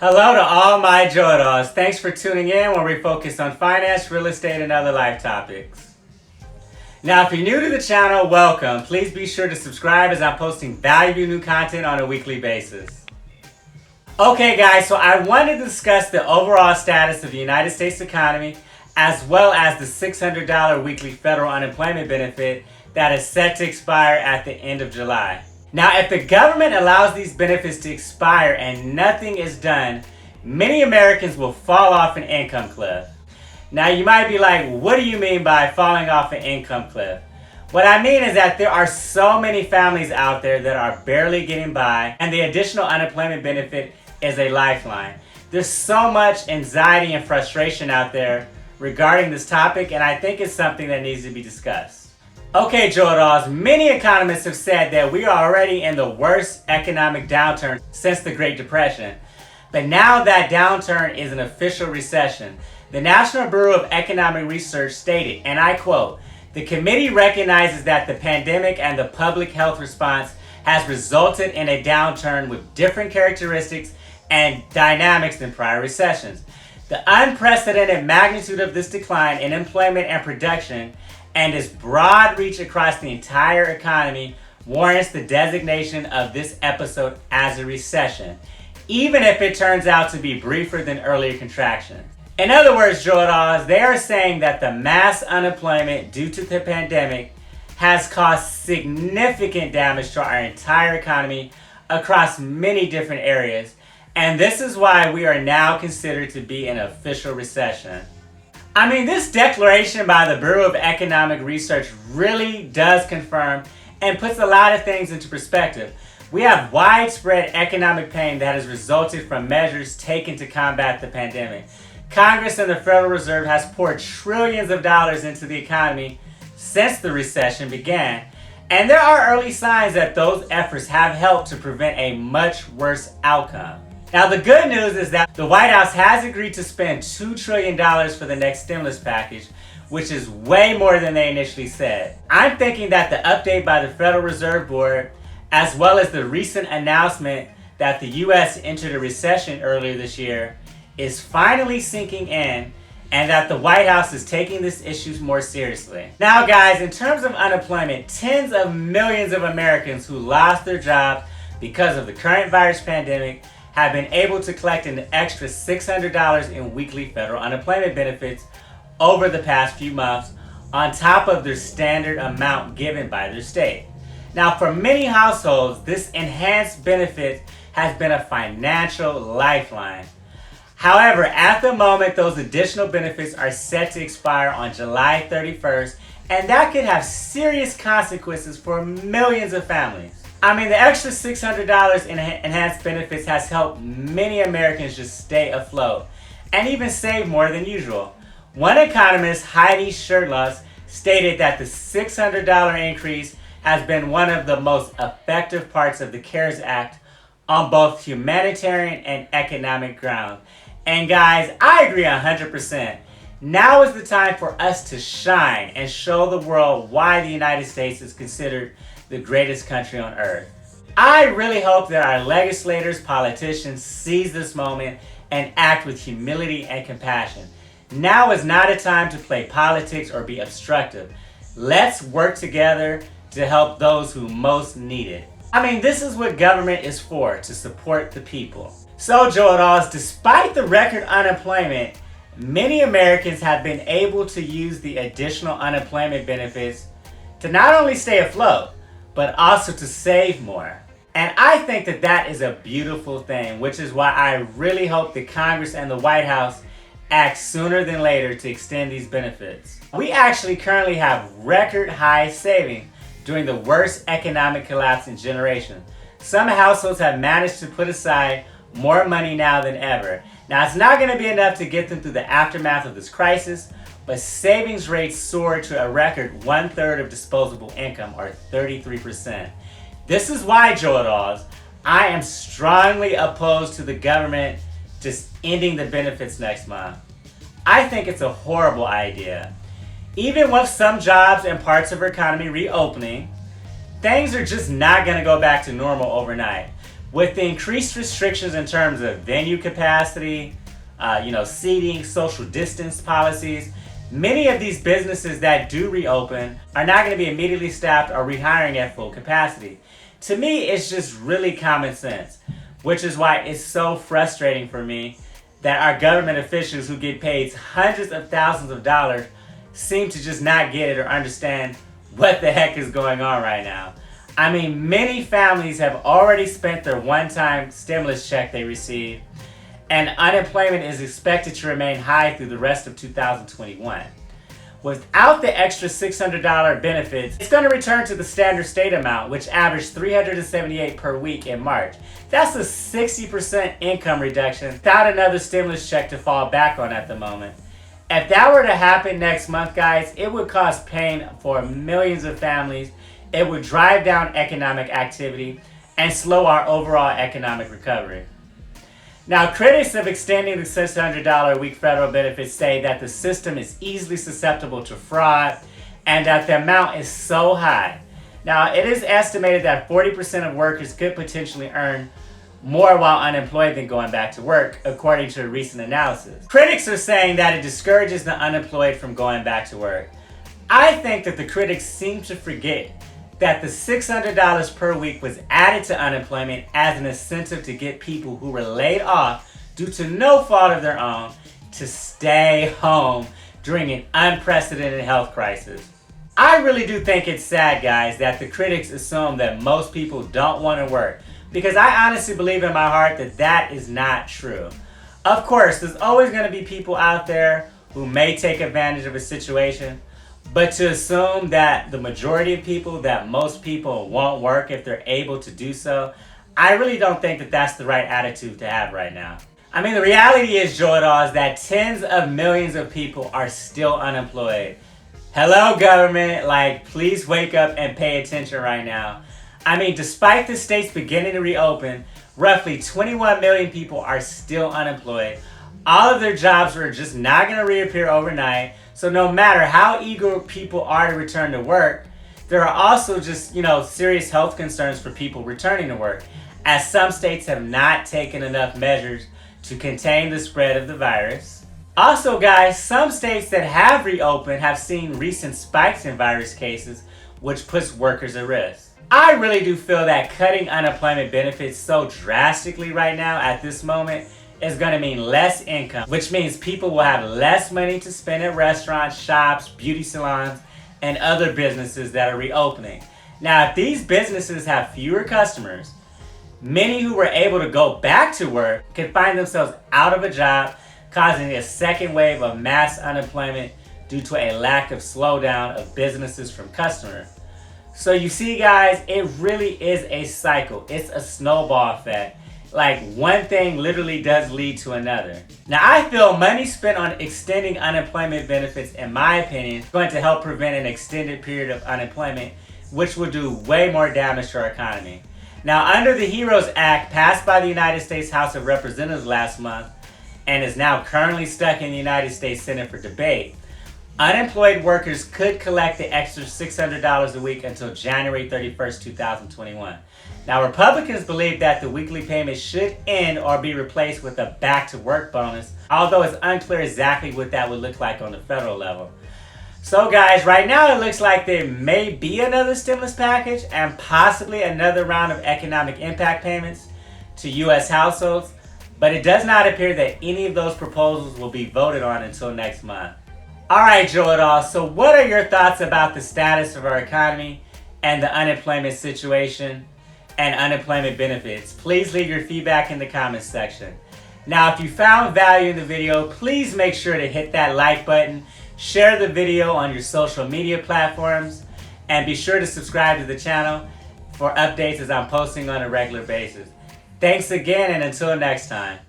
Hello to all my WhatJoe. Thanks for tuning in where we focus on finance, real estate, and other life topics. Now, if you're new to the channel, welcome. Please be sure to subscribe as I'm posting valuable new content on a weekly basis. Okay guys, so I wanted to discuss the overall status of the United States economy as well as the $600 weekly federal unemployment benefit that is set to expire at the end of July. Now, if the government allows these benefits to expire and nothing is done, many Americans will fall off an income cliff. Now, you might be like, what do you mean by falling off an income cliff? What I mean is that there are so many families out there that are barely getting by, and the additional unemployment benefit is a lifeline. There's so much anxiety and frustration out there regarding this topic, and I think it's something that needs to be discussed. Okay, WhatJoe, many economists have said that we are already in the worst economic downturn since the Great Depression. But now that downturn is an official recession. The National Bureau of Economic Research stated, and I quote, "The committee recognizes that the pandemic and the public health response has resulted in a downturn with different characteristics and dynamics than prior recessions. The unprecedented magnitude of this decline in employment and production and its broad reach across the entire economy warrants the designation of this episode as a recession, even if it turns out to be briefer than earlier contraction." In other words, WhatJoe, they are saying that the mass unemployment due to the pandemic has caused significant damage to our entire economy across many different areas, and this is why we are now considered to be in an official recession. I mean, this declaration by the Bureau of Economic Research really does confirm and puts a lot of things into perspective. We have widespread economic pain that has resulted from measures taken to combat the pandemic. Congress and the Federal Reserve has poured trillions of dollars into the economy since the recession began, and there are early signs that those efforts have helped to prevent a much worse outcome. Now, the good news is that the White House has agreed to spend $2 trillion for the next stimulus package, which is way more than they initially said. I'm thinking that the update by the Federal Reserve Board, as well as the recent announcement that the U.S. entered a recession earlier this year, is finally sinking in, and that the White House is taking this issue more seriously. Now guys, in terms of unemployment, tens of millions of Americans who lost their jobs because of the current virus pandemic have been able to collect an extra $600 in weekly federal unemployment benefits over the past few months, on top of their standard amount given by their state. Now, for many households, this enhanced benefit has been a financial lifeline. However, at the moment, those additional benefits are set to expire on July 31st, and that could have serious consequences for millions of families. I mean, the extra $600 in enhanced benefits has helped many Americans just stay afloat and even save more than usual. One economist, Heidi Shurtleff, stated that the $600 increase has been one of the most effective parts of the CARES Act on both humanitarian and economic grounds. And guys, I agree 100%. Now is the time for us to shine and show the world why the United States is considered the greatest country on earth. I really hope that our legislators, politicians seize this moment and act with humility and compassion. Now is not a time to play politics or be obstructive. Let's work together to help those who most need it. I mean, this is what government is for, to support the people. So WhatJoe, despite the record unemployment, many Americans have been able to use the additional unemployment benefits to not only stay afloat, but also to save more. And I think that that is a beautiful thing, which is why I really hope that Congress and the White House act sooner than later to extend these benefits. We actually currently have record high savings during the worst economic collapse in generations. Some households have managed to put aside more money now than ever. Now, it's not going to be enough to get them through the aftermath of this crisis, but savings rates soared to a record 1/3 of disposable income, or 33%. This is why, WhatJoe, I am strongly opposed to the government just ending the benefits next month. I think it's a horrible idea. Even with some jobs and parts of our economy reopening, things are just not going to go back to normal overnight. With the increased restrictions in terms of venue capacity, seating, social distance policies, many of these businesses that do reopen are not going to be immediately staffed or rehiring at full capacity. To me, it's just really common sense, which is why it's so frustrating for me that our government officials who get paid hundreds of thousands of dollars seem to just not get it or understand what the heck is going on right now. I mean, many families have already spent their one-time stimulus check they received, and unemployment is expected to remain high through the rest of 2021. Without the extra $600 benefits, it's going to return to the standard state amount, which averaged $378 per week in March. That's a 60% income reduction without another stimulus check to fall back on at the moment. If that were to happen next month, guys, it would cause pain for millions of families. It would drive down economic activity and slow our overall economic recovery. Now, critics of extending the $600 a week federal benefits say that the system is easily susceptible to fraud and that the amount is so high. Now, it is estimated that 40% of workers could potentially earn more while unemployed than going back to work, according to a recent analysis. Critics are saying that it discourages the unemployed from going back to work. I think that the critics seem to forget that the $600 per week was added to unemployment as an incentive to get people who were laid off due to no fault of their own to stay home during an unprecedented health crisis. I really do think it's sad, guys, that the critics assume that most people don't want to work, because I honestly believe in my heart that that is not true. Of course, there's always going to be people out there who may take advantage of a situation, but to assume that the majority of people, that most people won't work if they're able to do so, I really don't think that that's the right attitude to have right now. I mean, the reality is, Joe, is that tens of millions of people are still unemployed. Hello, government, please wake up and pay attention right now. I mean, despite the states beginning to reopen, roughly 21 million people are still unemployed. All of their jobs are just not going to reappear overnight. So no matter how eager people are to return to work, there are also just, serious health concerns for people returning to work, as some states have not taken enough measures to contain the spread of the virus. Also, guys, some states that have reopened have seen recent spikes in virus cases, which puts workers at risk. I really do feel that cutting unemployment benefits so drastically right now at this moment is going to mean less income, which means people will have less money to spend at restaurants, shops, beauty salons, and other businesses that are reopening. Now, if these businesses have fewer customers, many who were able to go back to work can find themselves out of a job, causing a second wave of mass unemployment due to a lack of slowdown of businesses from customers. So you see, guys, it really is a cycle. It's a snowball effect. One thing literally does lead to another. Now, I feel money spent on extending unemployment benefits, in my opinion, is going to help prevent an extended period of unemployment, which will do way more damage to our economy. Now, under the HEROES Act passed by the United States House of Representatives last month and is now currently stuck in the United States Senate for debate, unemployed workers could collect the extra $600 a week until January 31st, 2021. Now, Republicans believe that the weekly payment should end or be replaced with a back-to-work bonus, although it's unclear exactly what that would look like on the federal level. So, guys, right now it looks like there may be another stimulus package and possibly another round of economic impact payments to U.S. households, but it does not appear that any of those proposals will be voted on until next month. All right, Joe, so what are your thoughts about the status of our economy and the unemployment situation and unemployment benefits? Please leave your feedback in the comments section. Now, if you found value in the video, please make sure to hit that like button, share the video on your social media platforms, and be sure to subscribe to the channel for updates as I'm posting on a regular basis. Thanks again, and until next time.